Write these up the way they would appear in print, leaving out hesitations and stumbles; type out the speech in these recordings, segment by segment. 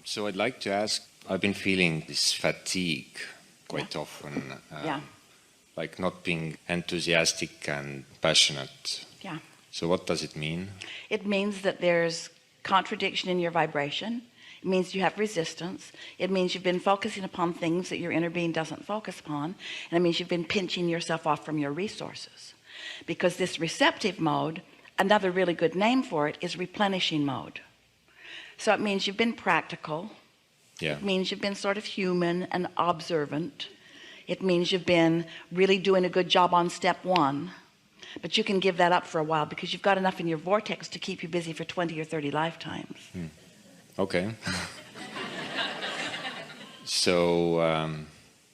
So I'd like to ask, I've been feeling this fatigue quite often, like not being enthusiastic and passionate. Yeah. So what does it mean? It means that there's contradiction in your vibration. It means you have resistance. It means you've been focusing upon things that your inner being doesn't focus upon. And it means you've been pinching yourself off from your resources. Because this receptive mode, another really good name for it, is replenishing mode. So it means you've been practical. Yeah. It means you've been sort of human and observant. It means you've been really doing a good job on step one. But you can give that up for a while because you've got enough in your vortex to keep you busy for 20 or 30 lifetimes. Okay. So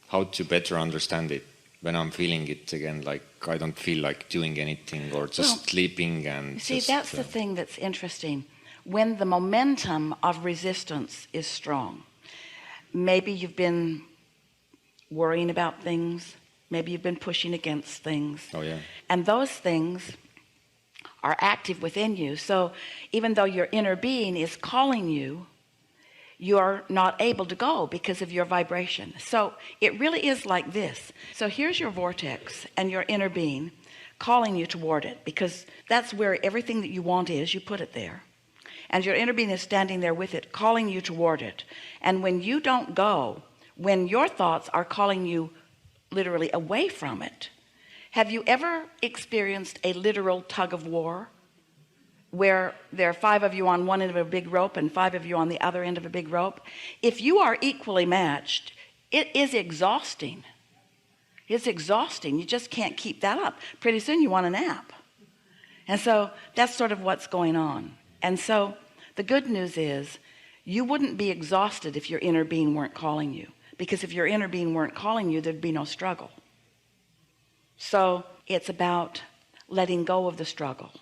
how to better understand it when I'm feeling it again, like I don't feel like doing anything or just sleeping and see, that's the thing that's interesting. When the momentum of resistance is strong, maybe you've been worrying about things, maybe you've been pushing against things. Oh yeah. And those things are active within you. So even though your inner being is calling you, you're not able to go because of your vibration. So it really is like this. So here's your vortex and your inner being calling you toward it, because that's where everything that you want is. You put it there. And your inner being is standing there with it, calling you toward it. And when you don't go, when your thoughts are calling you literally away from it, have you ever experienced a literal tug of war where there are 5 of you on one end of a big rope and 5 of you on the other end of a big rope? If you are equally matched, it is exhausting. It's exhausting. You just can't keep that up. Pretty soon you want a nap. And so that's sort of what's going on. And so the good news is you wouldn't be exhausted if your inner being weren't calling you, because if your inner being weren't calling you, there'd be no struggle. So it's about letting go of the struggle.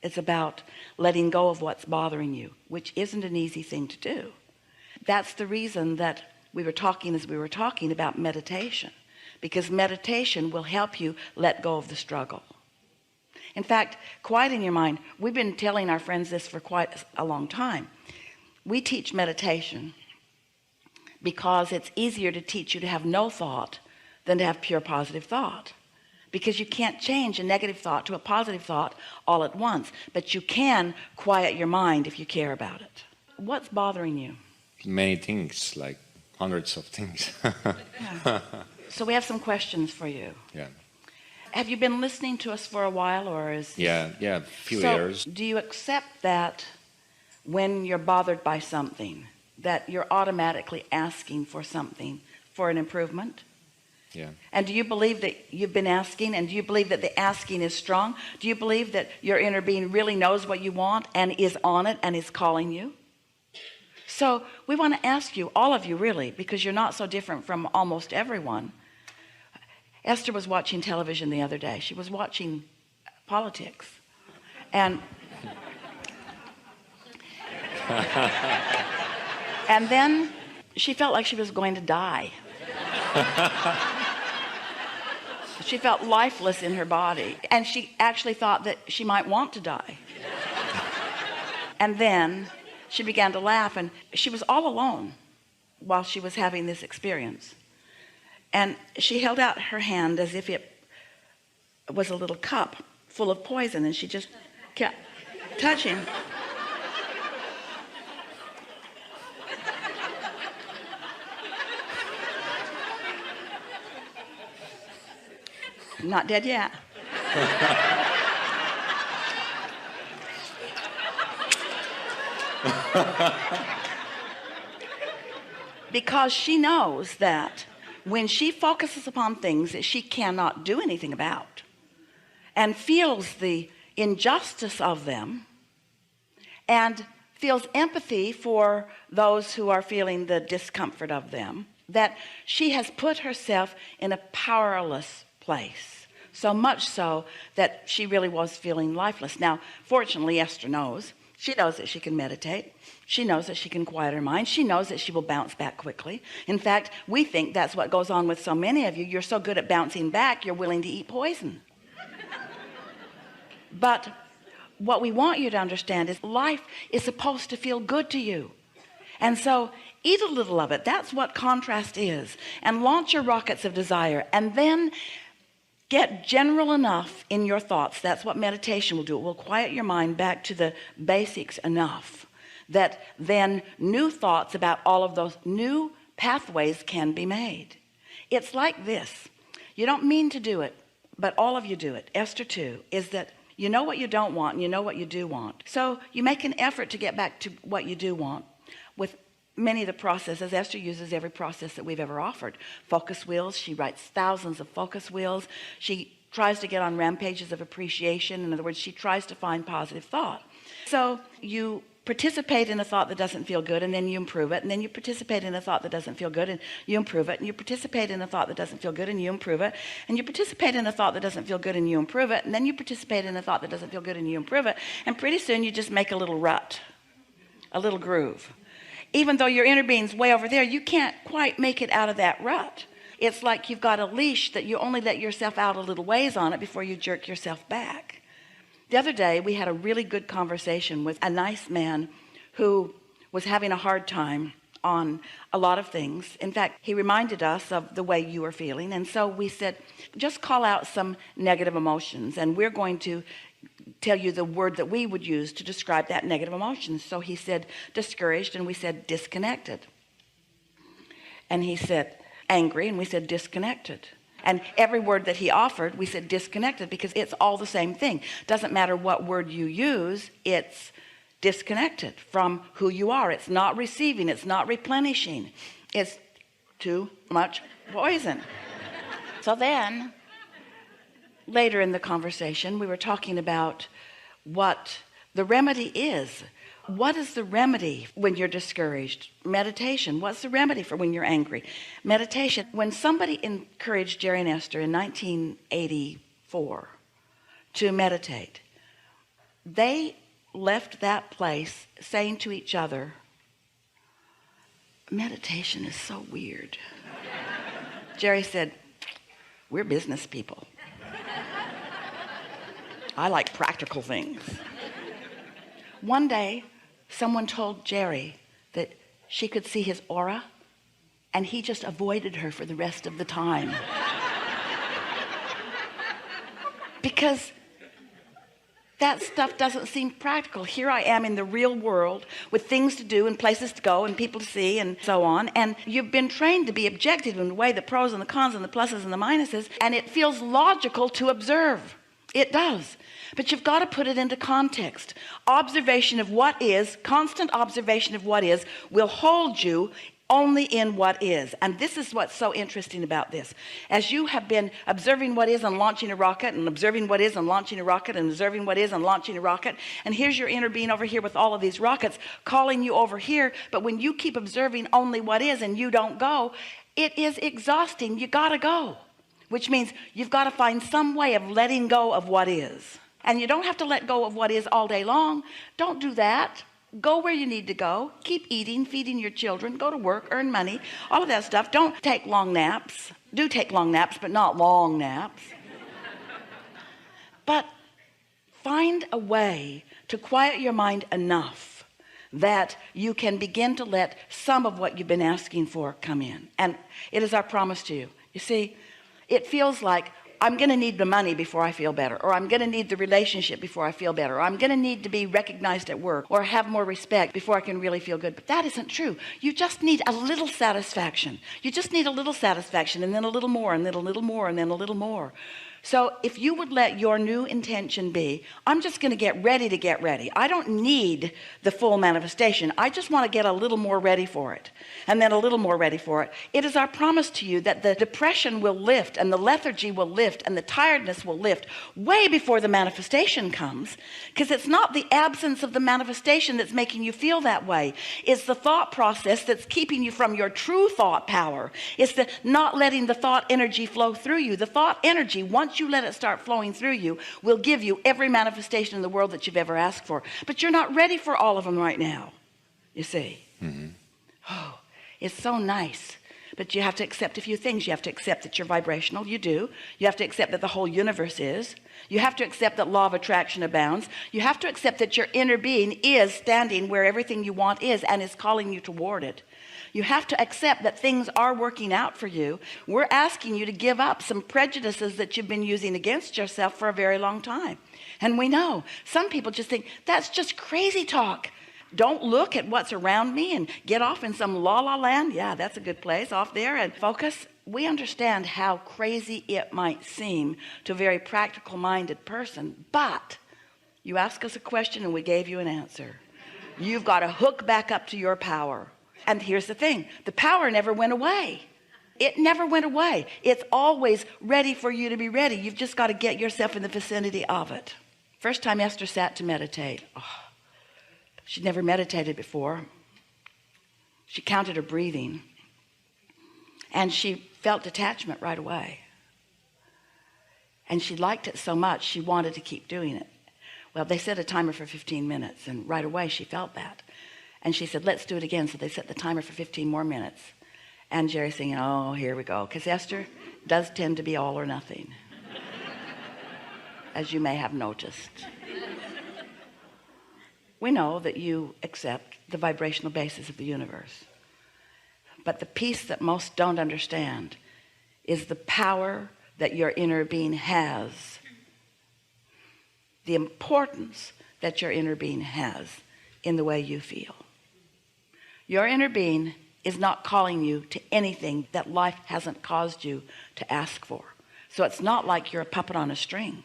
It's about letting go of what's bothering you, which isn't an easy thing to do. That's the reason that we were talking about meditation, because meditation will help you let go of the struggle. In fact, quiet in your mind. We've been telling our friends this for quite a long time. We teach meditation because it's easier to teach you to have no thought than to have pure positive thought, because you can't change a negative thought to a positive thought all at once, but you can quiet your mind if you care about it. What's bothering you? Many things, like hundreds of things. Yeah. So we have some questions for you. Yeah. Have you been listening to us for a while, or is this... Yeah, a few years. Do you accept that when you're bothered by something, that you're automatically asking for something, for an improvement? Yeah. And do you believe that you've been asking, and do you believe that the asking is strong? Do you believe that your inner being really knows what you want and is on it and is calling you? So we want to ask you, all of you really, because you're not so different from almost everyone. Esther was watching television the other day. She was watching politics. And then she felt like she was going to die. She felt lifeless in her body, and she actually thought that she might want to die. And then she began to laugh, and she was all alone while she was having this experience. And she held out her hand as if it was a little cup full of poison, and she just kept touching. Not dead yet. Because she knows that when she focuses upon things that she cannot do anything about and feels the injustice of them and feels empathy for those who are feeling the discomfort of them, that she has put herself in a powerless place, so much so that she really was feeling lifeless. Now, fortunately, Esther knows. She knows that she can meditate. She knows that she can quiet her mind. She knows that she will bounce back quickly. In fact, we think that's what goes on with so many of you. You're so good at bouncing back, you're willing to eat poison. But what we want you to understand is life is supposed to feel good to you. And so eat a little of it. That's what contrast is. And launch your rockets of desire, and then get general enough in your thoughts. That's what meditation will do. It will quiet your mind back to the basics enough that then new thoughts about all of those new pathways can be made. It's like this. You don't mean to do it, but all of you do it. Esther 2 is that you know what you don't want and you know what you do want. So you make an effort to get back to what you do want with many of the processes. Esther uses every process that we've ever offered. Focus wheels. She writes thousands of focus wheels. She tries to get on rampages of appreciation. In other words, she tries to find positive thought. So you participate in a thought that doesn't feel good, and then you improve it, and then you participate in a thought that doesn't feel good, and you improve it, and you participate in a thought that doesn't feel good, and you improve it, and you participate in a thought that doesn't feel good, and you improve it, and then you participate in a thought that doesn't feel good, and you improve it, and pretty soon you just make a little rut, a little groove. Even though your inner being's way over there, you can't quite make it out of that rut. It's like you've got a leash that you only let yourself out a little ways on it before you jerk yourself back. The other day we had a really good conversation with a nice man who was having a hard time on a lot of things. In fact, he reminded us of the way you were feeling, and so we said, just call out some negative emotions, and we're going to tell you the word that we would use to describe that negative emotion. So he said discouraged, and we said disconnected, and he said angry, and we said disconnected. And every word that he offered, we said disconnected, because it's all the same thing. Doesn't matter what word you use, it's disconnected from who you are. It's not receiving, it's not replenishing, it's too much poison. So then later in the conversation, we were talking about what the remedy is. What is the remedy when you're discouraged? Meditation. What's the remedy for when you're angry? Meditation. When somebody encouraged Jerry and Esther in 1984 to meditate, they left that place saying to each other, meditation is so weird. Jerry said, we're business people. I like practical things. One day, someone told Jerry that she could see his aura, and he just avoided her for the rest of the time. Because that stuff doesn't seem practical. Here I am in the real world with things to do and places to go and people to see and so on. And you've been trained to be objective in the way the pros and the cons and the pluses and the minuses. And it feels logical to observe. It does. But you've got to put it into context. Observation of what is, constant observation of what is, will hold you only in what is. And this is what's so interesting about this. As you have been observing what is and launching a rocket, and observing what is and launching a rocket, and observing what is and launching a rocket, and here's your inner being over here with all of these rockets calling you over here. But when you keep observing only what is and you don't go, it is exhausting. You got to go, which means you've got to find some way of letting go of what is. And you don't have to let go of what is all day long. Don't do that. Go where you need to go. Keep eating, feeding your children, go to work, earn money, all of that stuff. Don't take long naps. Do take long naps, but not long naps. But find a way to quiet your mind enough that you can begin to let some of what you've been asking for come in. And it is our promise to you. You see, it feels like I'm going to need the money before I feel better, or I'm going to need the relationship before I feel better, or I'm going to need to be recognized at work or have more respect before I can really feel good. But that isn't true. You just need a little satisfaction. You just need a little satisfaction, and then a little more, and then a little more, and then a little more. So if you would let your new intention be, I'm just going to get ready to get ready. I don't need the full manifestation. I just want to get a little more ready for it, and then a little more ready for it. It is our promise to you that the depression will lift, and the lethargy will lift, and the tiredness will lift way before the manifestation comes, because it's not the absence of the manifestation that's making you feel that way. It's the thought process that's keeping you from your true thought power. It's the not letting the thought energy flow through you. The thought energy, once you let it start flowing through you, will give you every manifestation in the world that you've ever asked for. But you're not ready for all of them right now, you see. Oh, it's so nice. But you have to accept a few things. You have to accept that you're vibrational. You do. You have to accept that the whole universe is. You have to accept that law of attraction abounds. You have to accept that your inner being is standing where everything you want is and is calling you toward it. You have to accept that things are working out for you. We're asking you to give up some prejudices that you've been using against yourself for a very long time. And we know some people just think that's just crazy talk. Don't look at what's around me and get off in some la land. Yeah, that's a good place off there, and focus. We understand how crazy it might seem to a very practical minded person, but you ask us a question and we gave you an answer. You've got to hook back up to your power. And here's the thing, the power never went away. It never went away. It's always ready for you to be ready. You've just got to get yourself in the vicinity of it. First time Esther sat to meditate, she'd never meditated before. She counted her breathing and she felt detachment right away. And she liked it so much she wanted to keep doing it. Well, they set a timer for 15 minutes and right away she felt that. And she said, let's do it again. So they set the timer for 15 more minutes. And Jerry's saying, oh, here we go. Because Esther does tend to be all or nothing, as you may have noticed. We know that you accept the vibrational basis of the universe. But the piece that most don't understand is the power that your inner being has. The importance that your inner being has in the way you feel. Your inner being is not calling you to anything that life hasn't caused you to ask for. So it's not like you're a puppet on a string.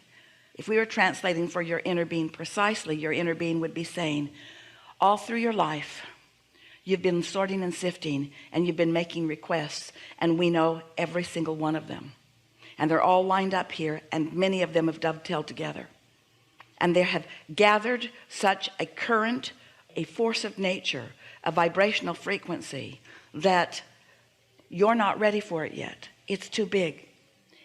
If we were translating for your inner being precisely, your inner being would be saying, all through your life, you've been sorting and sifting and you've been making requests, and we know every single one of them. And they're all lined up here, and many of them have dovetailed together. And they have gathered such a current, a force of nature, a vibrational frequency that you're not ready for it yet. It's too big.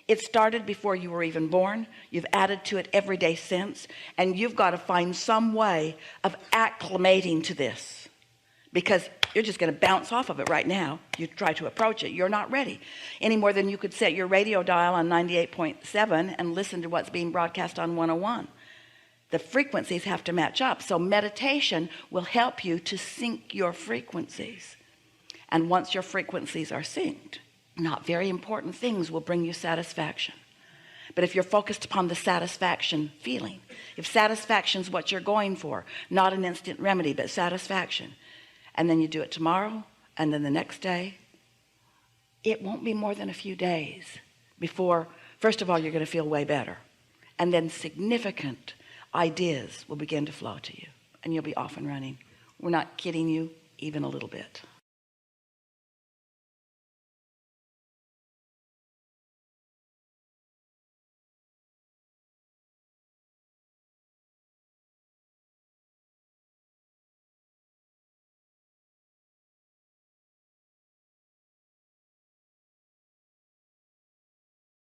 It started before you were even born. You've added to it every day since, and you've got to find some way of acclimating to this, because you're just going to bounce off of it right now. You try to approach it, you're not ready any more than you could set your radio dial on 98.7 and listen to what's being broadcast on 101. The frequencies have to match up. So meditation will help you to sync your frequencies. And once your frequencies are synced, not very important things will bring you satisfaction. But if you're focused upon the satisfaction feeling, if satisfaction is what you're going for, not an instant remedy, but satisfaction, and then you do it tomorrow and then the next day, it won't be more than a few days before, first of all, you're going to feel way better. And then significant ideas will begin to flow to you and you'll be off and running. We're not kidding you even a little bit.